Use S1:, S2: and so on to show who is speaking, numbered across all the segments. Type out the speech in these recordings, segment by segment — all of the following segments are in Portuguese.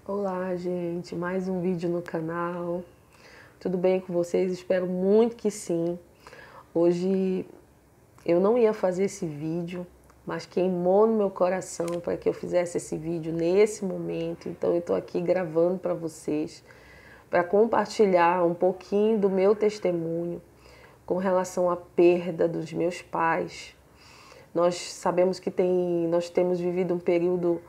S1: Olá, gente, mais um vídeo no canal. Tudo bem com vocês? Espero muito que sim. Hoje eu não ia fazer esse vídeo, mas queimou no meu coração para que eu fizesse esse vídeo nesse momento. Então eu estou aqui gravando para vocês, para compartilhar um pouquinho do meu testemunho com relação à perda dos meus pais. Nós sabemos que nós temos vivido um período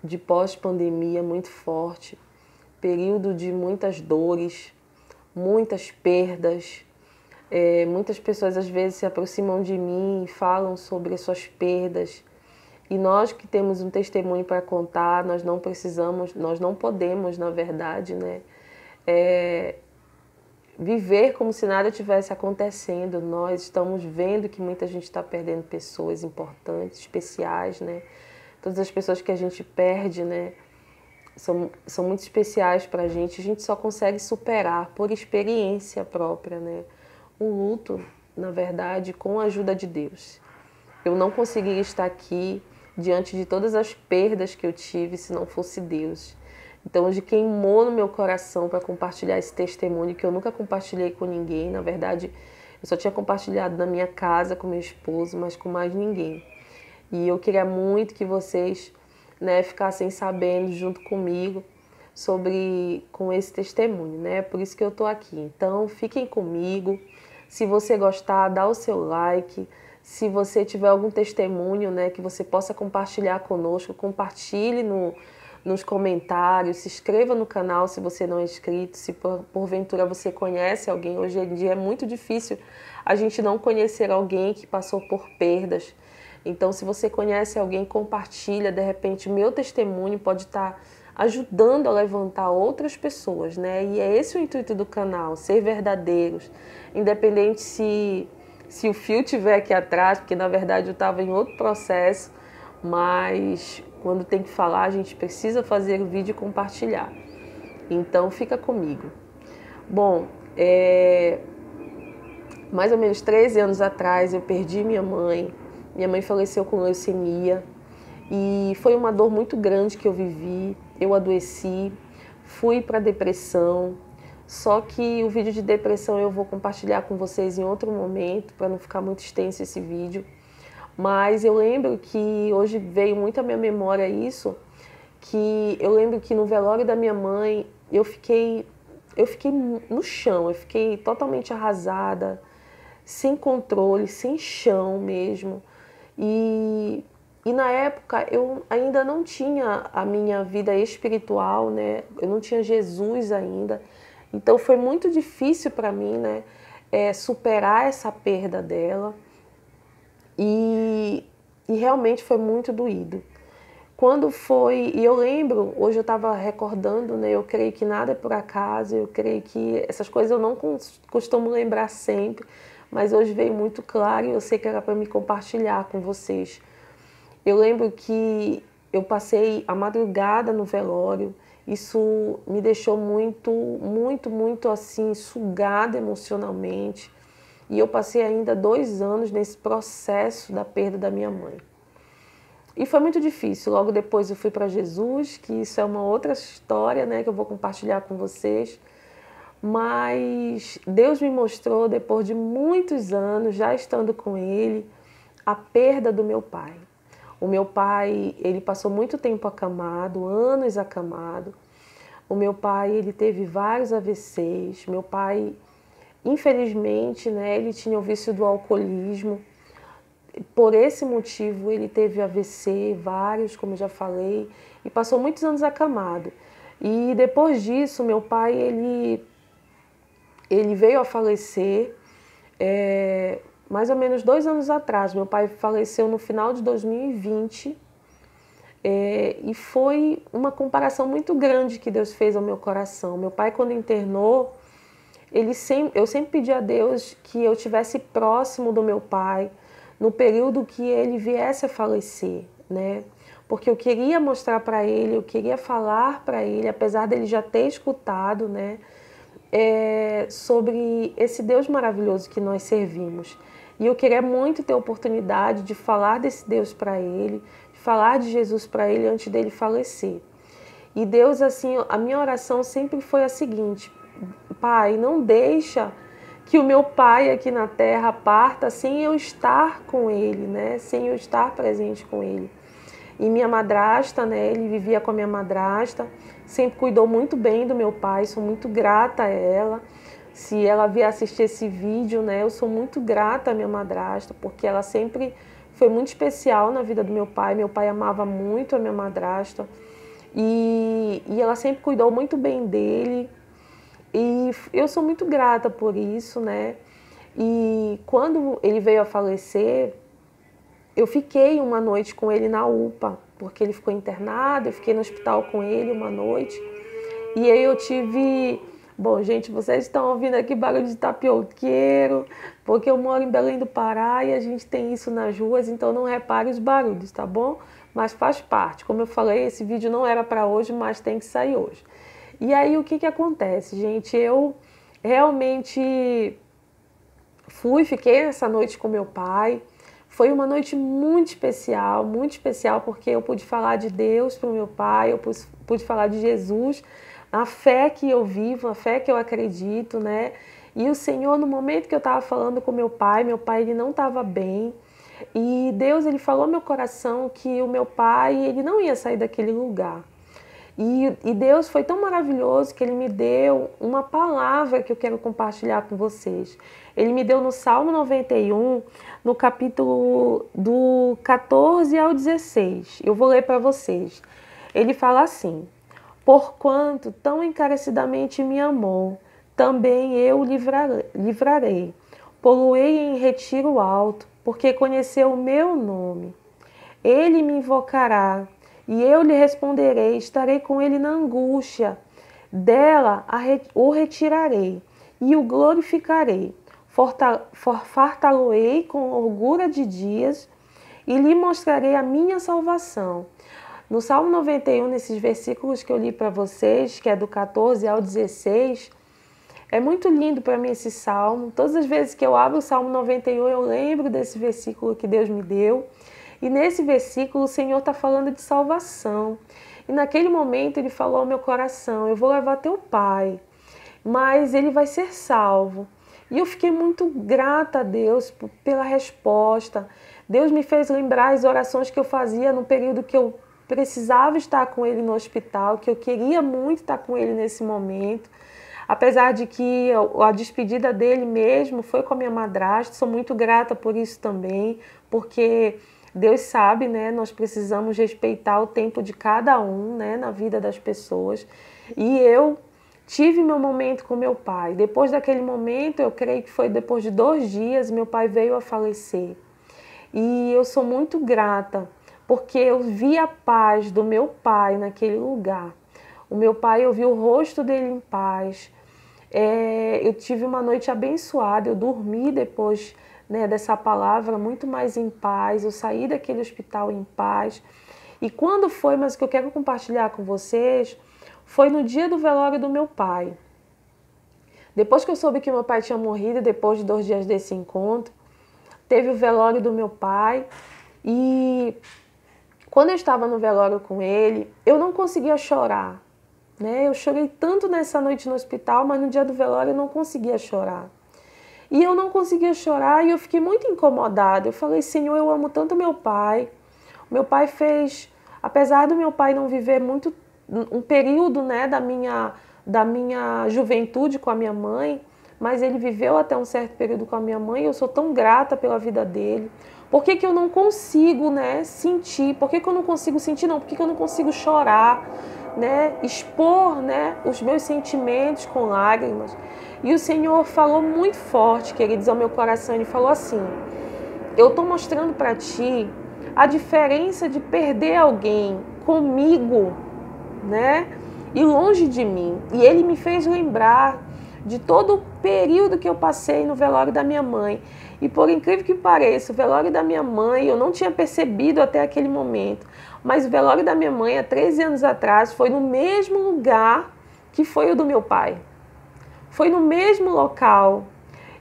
S1: de pós-pandemia muito forte, período de muitas dores, muitas perdas. Muitas pessoas às vezes se aproximam de mim e falam sobre as suas perdas. E nós que temos um testemunho para contar, nós não precisamos, nós não podemos, na verdade, né, viver como se nada tivesse acontecendo. Nós estamos vendo que muita gente está perdendo pessoas importantes, especiais, né? Todas as pessoas que a gente perde, né, são muito especiais para a gente só consegue superar por experiência própria, né? O luto, na verdade, com a ajuda de Deus. Eu não conseguiria estar aqui diante de todas as perdas que eu tive se não fosse Deus. Então, hoje queimou no meu coração para compartilhar esse testemunho que eu nunca compartilhei com ninguém. Na verdade, eu só tinha compartilhado na minha casa com meu esposo, mas com mais ninguém. E eu queria muito que vocês, né, ficassem sabendo junto comigo com esse testemunho, né? Por isso que eu tô aqui. Então, fiquem comigo. Se você gostar, dá o seu like. Se você tiver algum testemunho, né, que você possa compartilhar conosco, compartilhe nos comentários, se inscreva no canal se você não é inscrito, se porventura você conhece alguém. Hoje em dia é muito difícil a gente não conhecer alguém que passou por perdas. Então, se você conhece alguém, compartilha. De repente, o meu testemunho pode estar ajudando a levantar outras pessoas, né? E é esse o intuito do canal, ser verdadeiros. Independente se o fio estiver aqui atrás, porque na verdade eu estava em outro processo, mas quando tem que falar, a gente precisa fazer o vídeo e compartilhar. Então, fica comigo. Bom, mais ou menos 13 anos atrás eu perdi minha mãe. Minha mãe faleceu com leucemia e foi uma dor muito grande que eu vivi. Eu adoeci, fui para depressão. Só que o vídeo de depressão eu vou compartilhar com vocês em outro momento, para não ficar muito extenso esse vídeo. Mas eu lembro que hoje veio muito à minha memória isso, que eu lembro que no velório da minha mãe eu fiquei no chão, eu fiquei totalmente arrasada, sem controle, sem chão mesmo. E na época eu ainda não tinha a minha vida espiritual, né? Eu não tinha Jesus ainda. Então foi muito difícil para mim, né, superar essa perda dela. E realmente foi muito doído. Quando foi, e eu lembro, hoje eu estava recordando, né, eu creio que nada é por acaso, eu creio que essas coisas eu não costumo lembrar sempre, mas hoje veio muito claro e eu sei que era para me compartilhar com vocês. Eu lembro que eu passei a madrugada no velório, isso me deixou muito assim, sugada emocionalmente. E eu passei ainda 2 anos nesse processo da perda da minha mãe. E foi muito difícil. Logo depois eu fui para Jesus, que isso é uma outra história, né, que eu vou compartilhar com vocês. Mas Deus me mostrou, depois de muitos anos, já estando com Ele, a perda do meu pai. O meu pai, ele passou muito tempo acamado, anos acamado. O meu pai, ele teve vários AVCs. Meu pai, infelizmente, né, ele tinha o vício do alcoolismo. Por esse motivo, ele teve AVC, vários, como eu já falei, e passou muitos anos acamado. E depois disso, meu pai, ele veio a falecer mais ou menos 2 anos atrás. Meu pai faleceu no final de 2020 e foi uma comparação muito grande que Deus fez ao meu coração. Meu pai, quando internou, eu sempre pedi a Deus que eu estivesse próximo do meu pai no período que ele viesse a falecer, né? Porque eu queria mostrar para ele, eu queria falar para ele, apesar dele já ter escutado, né, sobre esse Deus maravilhoso que nós servimos. E eu queria muito ter a oportunidade de falar desse Deus para ele, de falar de Jesus para ele antes dele falecer. E Deus, assim, a minha oração sempre foi a seguinte: Pai, não deixa que o meu pai aqui na terra parta sem eu estar com ele, né? Sem eu estar presente com ele. E minha madrasta, né? Ele vivia com a minha madrasta, sempre cuidou muito bem do meu pai, sou muito grata a ela. Se ela vier assistir esse vídeo, né? Eu sou muito grata à minha madrasta, porque ela sempre foi muito especial na vida do meu pai. Meu pai amava muito a minha madrasta e ela sempre cuidou muito bem dele. E eu sou muito grata por isso, né? E quando ele veio a falecer, eu fiquei uma noite com ele na UPA, porque ele ficou internado, eu fiquei no hospital com ele uma noite. E aí eu tive... Bom, gente, vocês estão ouvindo aqui barulho de tapioqueiro, porque eu moro em Belém do Pará e a gente tem isso nas ruas, então não repare os barulhos, tá bom? Mas faz parte. Como eu falei, esse vídeo não era para hoje, mas tem que sair hoje. E aí o que acontece, gente? Eu realmente fiquei nessa noite com meu pai. Foi uma noite muito especial porque eu pude falar de Deus para o meu pai, eu pude falar de Jesus, a fé que eu vivo, a fé que eu acredito, né? E o Senhor, no momento que eu estava falando com meu pai ele não estava bem. E Deus, ele falou ao meu coração que o meu pai, ele não ia sair daquele lugar. E Deus foi tão maravilhoso que Ele me deu uma palavra que eu quero compartilhar com vocês. Ele me deu no Salmo 91, no capítulo do 14 ao 16. Eu vou ler para vocês. Ele fala assim: Porquanto tão encarecidamente me amou, também eu livrarei. Poluei em retiro alto, porque conheceu o meu nome. Ele me invocará, e eu lhe responderei, estarei com ele na angústia. Dela o retirarei e o glorificarei. Fartá-lo-ei com orgulho de dias e lhe mostrarei a minha salvação. No Salmo 91, nesses versículos que eu li para vocês, que é do 14 ao 16, é muito lindo para mim esse salmo. Todas as vezes que eu abro o Salmo 91, eu lembro desse versículo que Deus me deu. E nesse versículo o Senhor está falando de salvação. E naquele momento ele falou ao meu coração: eu vou levar teu pai, mas ele vai ser salvo. E eu fiquei muito grata a Deus pela resposta. Deus me fez lembrar as orações que eu fazia no período que eu precisava estar com ele no hospital, que eu queria muito estar com ele nesse momento. Apesar de que a despedida dele mesmo foi com a minha madrasta, sou muito grata por isso também, porque Deus sabe, né? Nós precisamos respeitar o tempo de cada um, né? Na vida das pessoas. E eu tive meu momento com meu pai. Depois daquele momento, eu creio que foi depois de 2 dias, meu pai veio a falecer. E eu sou muito grata, porque eu vi a paz do meu pai naquele lugar. O meu pai, eu vi o rosto dele em paz. Eu tive uma noite abençoada, eu dormi depois, né, dessa palavra muito mais em paz, eu saí daquele hospital em paz. E quando foi, mas o que eu quero compartilhar com vocês, foi no dia do velório do meu pai. Depois que eu soube que meu pai tinha morrido, depois de 2 dias desse encontro, teve o velório do meu pai. E quando eu estava no velório com ele, eu não conseguia chorar, né? Eu chorei tanto nessa noite no hospital, mas no dia do velório eu não conseguia chorar. E eu não conseguia chorar e eu fiquei muito incomodada. Eu falei: Senhor, eu amo tanto meu pai. O meu pai fez, apesar do meu pai não viver muito, um período, né, da minha juventude com a minha mãe, mas ele viveu até um certo período com a minha mãe. Eu sou tão grata pela vida dele. Por que que eu não consigo, né, sentir? Por que que eu não consigo sentir, não? Por que que eu não consigo chorar, né, expor, né, os meus sentimentos com lágrimas? E o Senhor falou muito forte, queridos, ao meu coração. Ele falou assim: eu estou mostrando para ti a diferença de perder alguém comigo, né, e longe de mim. E ele me fez lembrar de todo o período que eu passei no velório da minha mãe. E por incrível que pareça, o velório da minha mãe eu não tinha percebido até aquele momento. Mas o velório da minha mãe, há 13 anos atrás, foi no mesmo lugar que foi o do meu pai. Foi no mesmo local.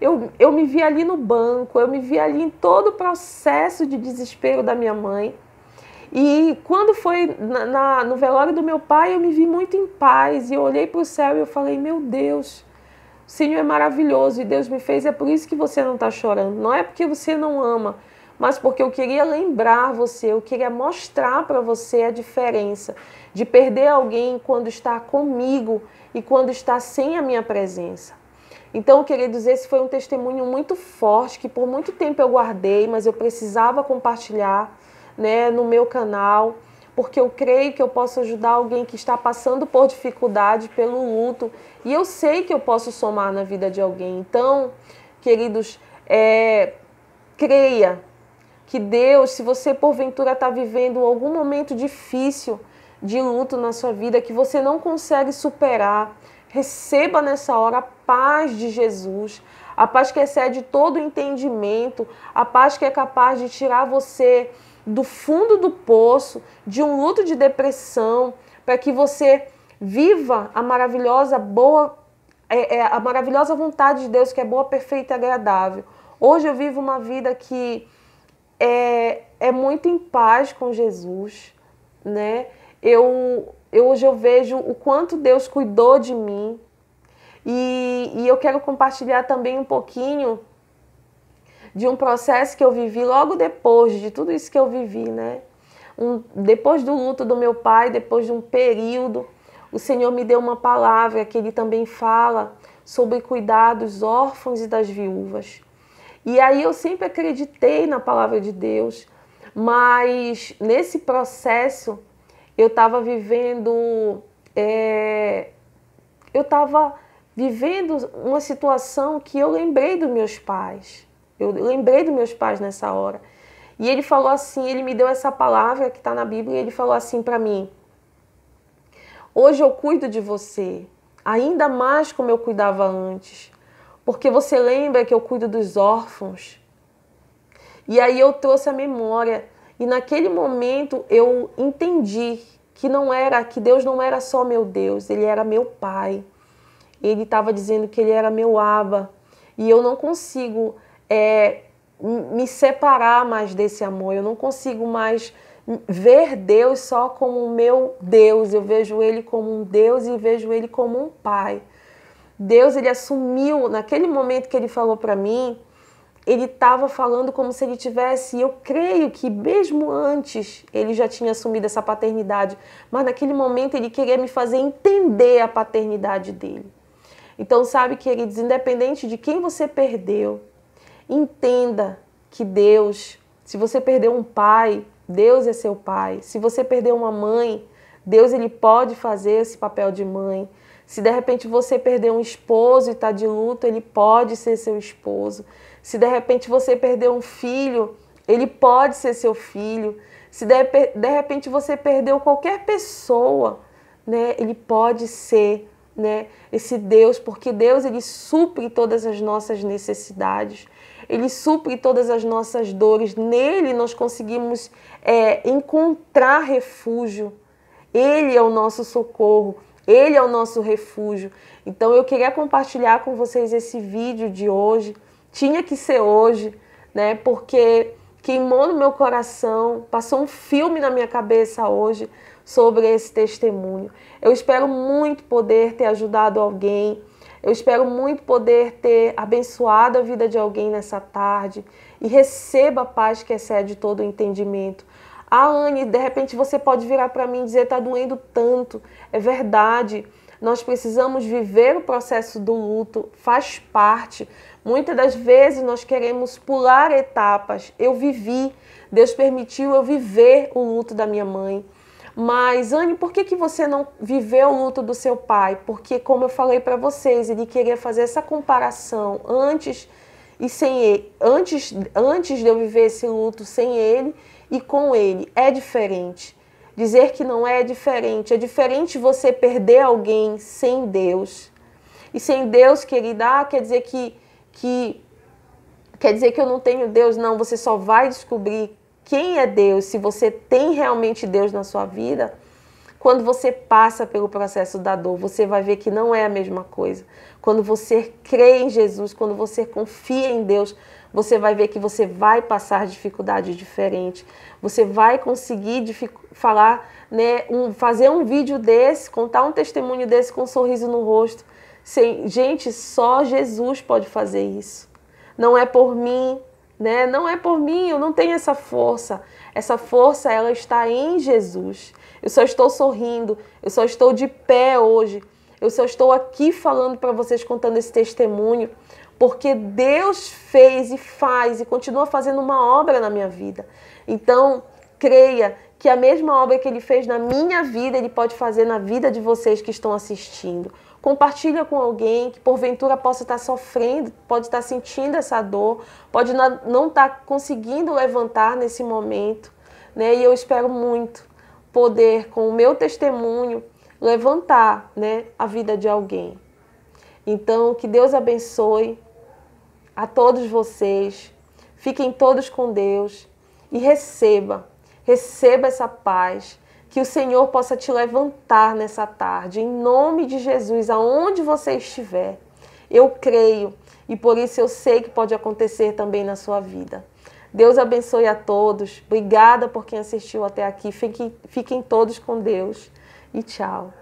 S1: Eu me vi ali no banco, eu me vi ali em todo o processo de desespero da minha mãe. E quando foi no velório do meu pai, eu me vi muito em paz. E eu olhei para o céu e eu falei, meu Deus, o Senhor é maravilhoso e Deus me fez. É por isso que você não está chorando. Não é porque você não ama, mas porque eu queria lembrar você, eu queria mostrar para você a diferença de perder alguém quando está comigo e quando está sem a minha presença. Então, queridos, esse foi um testemunho muito forte que por muito tempo eu guardei, mas eu precisava compartilhar, né, no meu canal, porque eu creio que eu posso ajudar alguém que está passando por dificuldade, pelo luto, e eu sei que eu posso somar na vida de alguém. Então, queridos, creia que Deus, se você porventura está vivendo algum momento difícil de luto na sua vida, que você não consegue superar, receba nessa hora a paz de Jesus, a paz que excede todo o entendimento, a paz que é capaz de tirar você do fundo do poço, de um luto de depressão, para que você viva a maravilhosa a maravilhosa vontade de Deus, que é boa, perfeita e agradável. Hoje eu vivo uma vida que é muito em paz com Jesus, né? Hoje eu vejo o quanto Deus cuidou de mim e eu quero compartilhar também um pouquinho de um processo que eu vivi logo depois de tudo isso que eu vivi, né? Depois do luto do meu pai, depois de um período, o Senhor me deu uma palavra que Ele também fala sobre cuidar dos órfãos e das viúvas. E aí eu sempre acreditei na palavra de Deus, mas nesse processo eu estava vivendo uma situação que eu lembrei dos meus pais. Eu lembrei dos meus pais nessa hora. E ele falou assim, ele me deu essa palavra que está na Bíblia, e ele falou assim para mim: hoje eu cuido de você, ainda mais como eu cuidava antes, porque você lembra que eu cuido dos órfãos. E aí eu trouxe a memória, e naquele momento eu entendi que Deus não era só meu Deus, Ele era meu Pai. Ele estava dizendo que Ele era meu Abba, e eu não consigo me separar mais desse amor, eu não consigo mais ver Deus só como o meu Deus, eu vejo Ele como um Deus e vejo Ele como um Pai. Deus, Ele assumiu, naquele momento que Ele falou para mim, Ele estava falando como se Ele tivesse, eu creio que mesmo antes Ele já tinha assumido essa paternidade, mas naquele momento Ele queria me fazer entender a paternidade dEle. Então, sabe, queridos, independente de quem você perdeu, entenda que Deus, se você perdeu um pai, Deus é seu pai. Se você perdeu uma mãe, Deus, Ele pode fazer esse papel de mãe. Se de repente você perdeu um esposo e está de luto, Ele pode ser seu esposo. Se de repente você perdeu um filho, Ele pode ser seu filho. Se de repente você perdeu qualquer pessoa, né, Ele pode ser, né, esse Deus, porque Deus, Ele supre todas as nossas necessidades. Ele supre todas as nossas dores. Nele nós conseguimos encontrar refúgio. Ele é o nosso socorro. Ele é o nosso refúgio. Então eu queria compartilhar com vocês esse vídeo de hoje. Tinha que ser hoje, né? Porque queimou no meu coração, passou um filme na minha cabeça hoje sobre esse testemunho. Eu espero muito poder ter ajudado alguém. Eu espero muito poder ter abençoado a vida de alguém nessa tarde. E receba a paz que excede todo o entendimento. Anne, de repente você pode virar para mim e dizer: está doendo tanto. É verdade, nós precisamos viver o processo do luto, faz parte. Muitas das vezes nós queremos pular etapas. Eu vivi, Deus permitiu eu viver o luto da minha mãe. Mas, Anne, por que você não viveu o luto do seu pai? Porque, como eu falei para vocês, ele queria fazer essa comparação antes e sem ele, antes de eu viver esse luto sem ele e com ele. É diferente. Dizer que não é diferente. É diferente você perder alguém sem Deus. E sem Deus, querida, quer dizer que eu não tenho Deus. Não, você só vai descobrir quem é Deus, se você tem realmente Deus na sua vida, quando você passa pelo processo da dor, você vai ver que não é a mesma coisa. Quando você crê em Jesus, quando você confia em Deus, você vai ver que você vai passar dificuldades diferentes. Você vai conseguir falar, né, fazer um vídeo desse, contar um testemunho desse com um sorriso no rosto. Gente, só Jesus pode fazer isso. Não é por mim, né? Não é por mim, eu não tenho essa força. Essa força, ela está em Jesus. Eu só estou sorrindo, eu só estou de pé hoje. Eu só estou aqui falando para vocês, contando esse testemunho, porque Deus fez e faz e continua fazendo uma obra na minha vida. Então, creia que a mesma obra que Ele fez na minha vida, Ele pode fazer na vida de vocês que estão assistindo. Compartilha com alguém que porventura possa estar sofrendo, pode estar sentindo essa dor, pode não estar conseguindo levantar nesse momento, né? E eu espero muito poder, com o meu testemunho, levantar, né, a vida de alguém. Então, que Deus abençoe a todos vocês, fiquem todos com Deus e receba essa paz, que o Senhor possa te levantar nessa tarde, em nome de Jesus, aonde você estiver. Eu creio e por isso eu sei que pode acontecer também na sua vida. Deus abençoe a todos. Obrigada por quem assistiu até aqui. Fiquem todos com Deus e tchau.